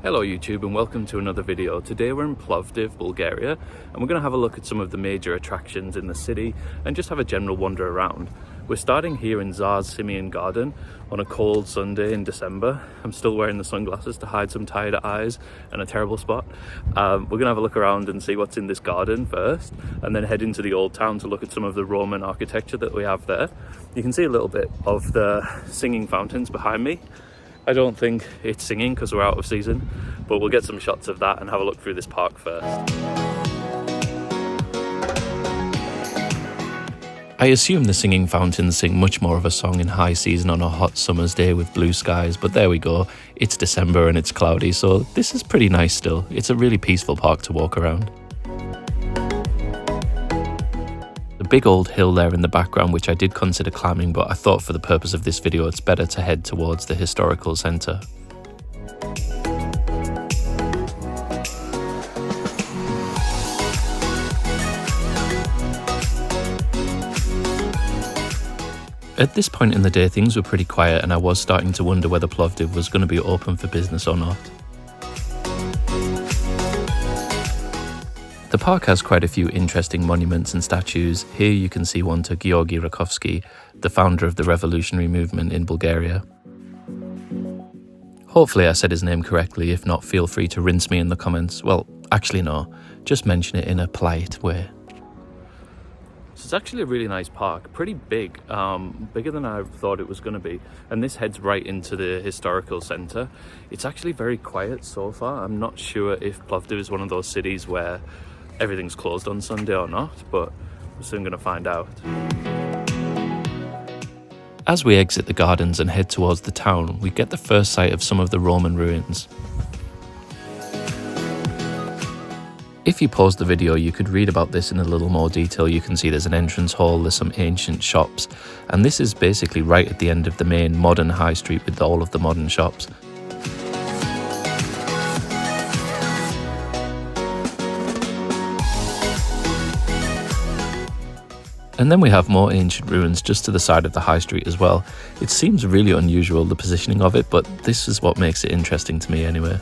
Hello YouTube and welcome to another video. Today we're in Plovdiv, Bulgaria, and we're going to have a look at some of the major attractions in the city and just have a general wander around. We're starting here in Tsar's Simeon Garden on a cold Sunday in December. I'm still wearing the sunglasses to hide some tired eyes and a terrible spot. We're going to have a look around and see what's in this garden first, and then head into the old town to look at some of the Roman architecture that we have there. You can see a little bit of the singing fountains behind me. I don't think it's singing because we're out of season, but we'll get some shots of that and have a look through this park first. I assume the singing fountains sing much more of a song in high season on a hot summer's day with blue skies, but there we go. It's December and it's cloudy, so this is pretty nice still. It's a really peaceful park to walk around. The big old hill there in the background, which I did consider climbing, but I thought for the purpose of this video it's better to head towards the historical centre. At this point in the day things were pretty quiet and I was starting to wonder whether Plovdiv was going to be open for business or not. The park has quite a few interesting monuments and statues. Here you can see one to Georgy Rakovsky, the founder of the revolutionary movement in Bulgaria. Hopefully I said his name correctly, if not feel free to rinse me in the comments. Well, actually no, just mention it in a polite way. So it's actually a really nice park, pretty big, bigger than I thought it was going to be, and this heads right into the historical centre. It's actually very quiet so far. I'm not sure if Plovdiv is one of those cities where everything's closed on Sunday or not, but we're soon going to find out. As we exit the gardens and head towards the town, we get the first sight of some of the Roman ruins. If you pause the video, you could read about this in a little more detail. You can see there's an entrance hall, there's some ancient shops, and this is basically right at the end of the main modern high street with all of the modern shops. And then we have more ancient ruins just to the side of the high street as well. It seems really unusual, the positioning of it, but this is what makes it interesting to me anyway.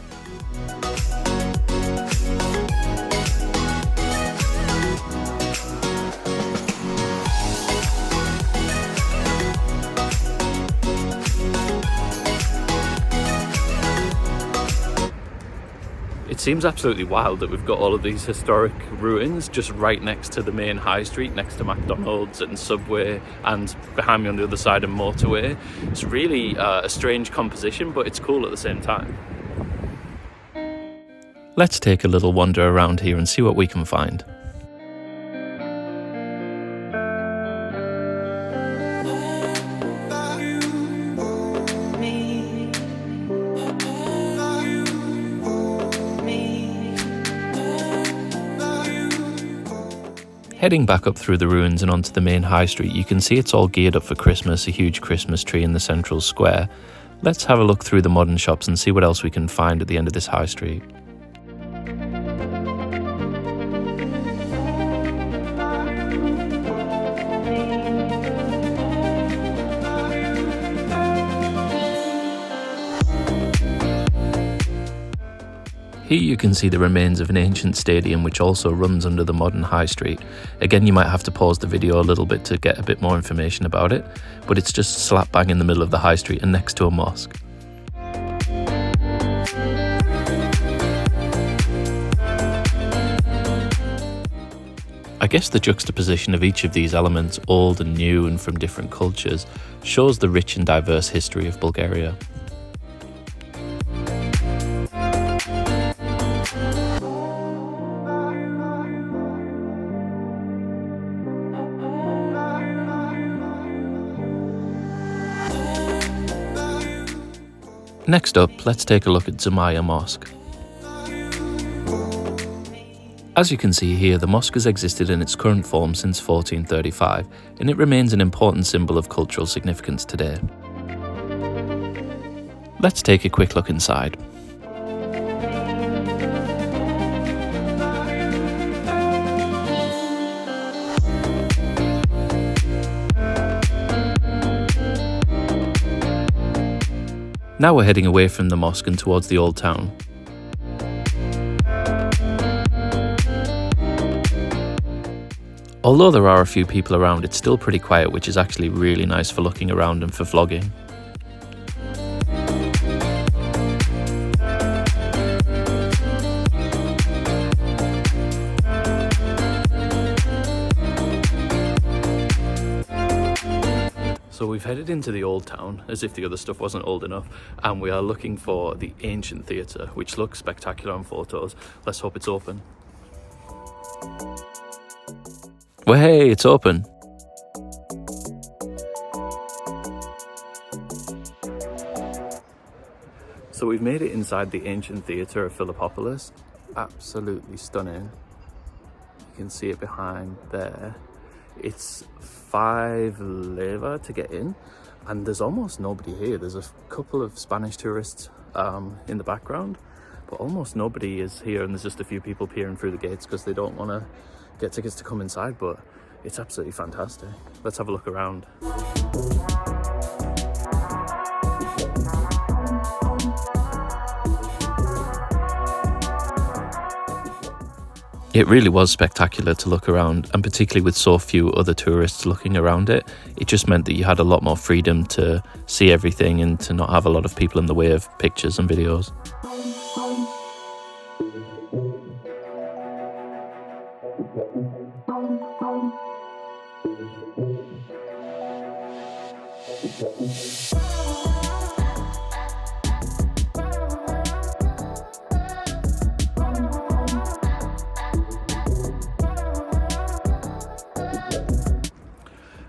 It seems absolutely wild that we've got all of these historic ruins just right next to the main high street, next to McDonald's and Subway, and behind me on the other side a motorway. It's really a strange composition, but it's cool at the same time. Let's take a little wander around here and see what we can find. Heading back up through the ruins and onto the main high street, you can see it's all geared up for Christmas, a huge Christmas tree in the central square. Let's have a look through the modern shops and see what else we can find at the end of this high street. Here you can see the remains of an ancient stadium which also runs under the modern high street. Again, you might have to pause the video a little bit to get a bit more information about it, but it's just slap bang in the middle of the high street and next to a mosque. I guess the juxtaposition of each of these elements, old and new and from different cultures, shows the rich and diverse history of Bulgaria. Next up, let's take a look at Zumaya Mosque. As you can see here, the mosque has existed in its current form since 1435, and it remains an important symbol of cultural significance today. Let's take a quick look inside. Now we're heading away from the mosque and towards the old town. Although there are a few people around, it's still pretty quiet, which is actually really nice for looking around and for vlogging. So we've headed into the old town, as if the other stuff wasn't old enough, and we are looking for the ancient theatre, which looks spectacular on photos. Let's hope it's open. Well, hey, it's open. So we've made it inside the ancient theatre of Philippopolis. Absolutely stunning. You can see it behind there. It's 5 leva to get in, and there's almost nobody here. There's a couple of Spanish tourists in the background, but almost nobody is here, and there's just a few people peering through the gates because they don't want to get tickets to come inside, but it's absolutely fantastic. Let's have a look around. It really was spectacular to look around, and particularly with so few other tourists looking around it, it just meant that you had a lot more freedom to see everything and to not have a lot of people in the way of pictures and videos.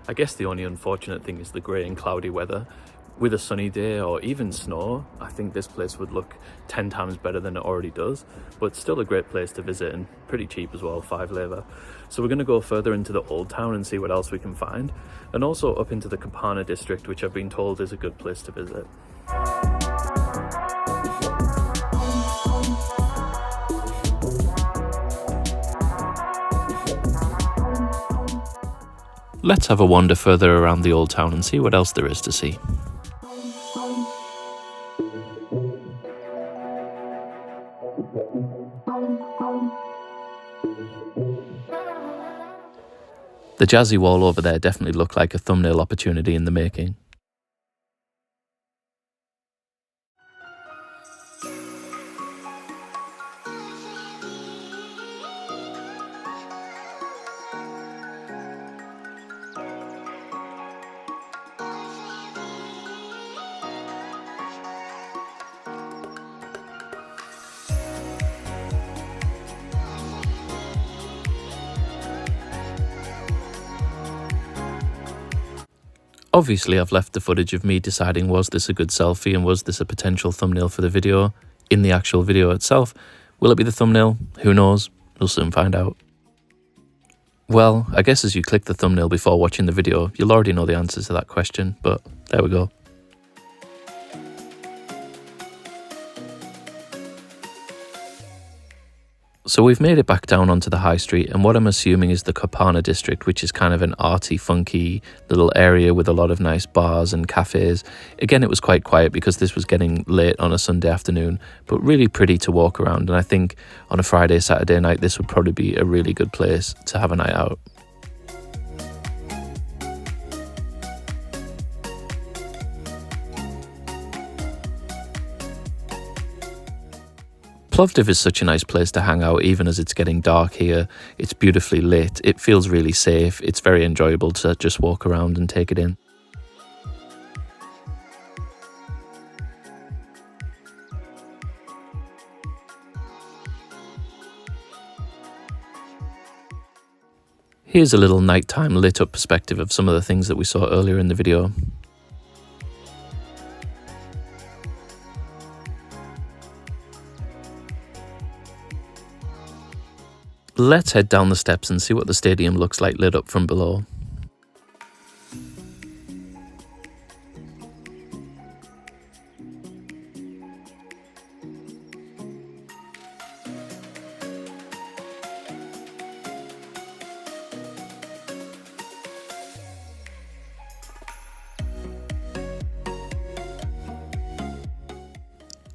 I guess the only unfortunate thing is the grey and cloudy weather. With a sunny day or even snow, I think this place would look 10 times better than it already does, but still a great place to visit and pretty cheap as well, 5 leva. So we're going to go further into the old town and see what else we can find, and also up into the Kapana district, which I've been told is a good place to visit. Let's have a wander further around the old town and see what else there is to see. The jazzy wall over there definitely looked like a thumbnail opportunity in the making. Obviously, I've left the footage of me deciding was this a good selfie and was this a potential thumbnail for the video in the actual video itself. Will it be the thumbnail? Who knows? We'll soon find out. Well, I guess as you click the thumbnail before watching the video, you'll already know the answer to that question, but there we go. So we've made it back down onto the high street, and what I'm assuming is the Kapana district, which is kind of an arty, funky little area with a lot of nice bars and cafes. Again, it was quite quiet because this was getting late on a Sunday afternoon, but really pretty to walk around. And I think on a Friday, Saturday night, this would probably be a really good place to have a night out. Plovdiv is such a nice place to hang out even as it's getting dark here. It's beautifully lit, it feels really safe, it's very enjoyable to just walk around and take it in. Here's a little nighttime lit up perspective of some of the things that we saw earlier in the video. Let's head down the steps and see what the stadium looks like lit up from below.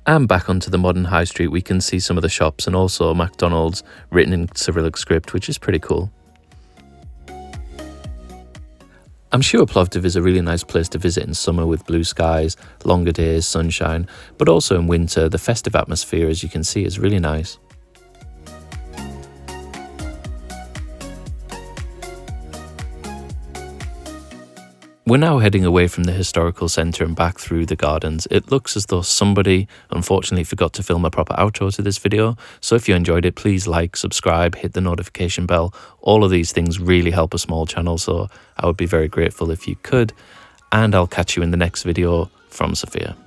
And back onto the modern high street, we can see some of the shops and also McDonald's written in Cyrillic script, which is pretty cool. I'm sure Plovdiv is a really nice place to visit in summer with blue skies, longer days, sunshine, but also in winter, the festive atmosphere, as you can see, is really nice. We're now heading away from the historical centre and back through the gardens. It looks as though somebody unfortunately forgot to film a proper outro to this video, so if you enjoyed it, please like, subscribe, hit the notification bell. All of these things really help a small channel, so I would be very grateful if you could, and I'll catch you in the next video from Sofia.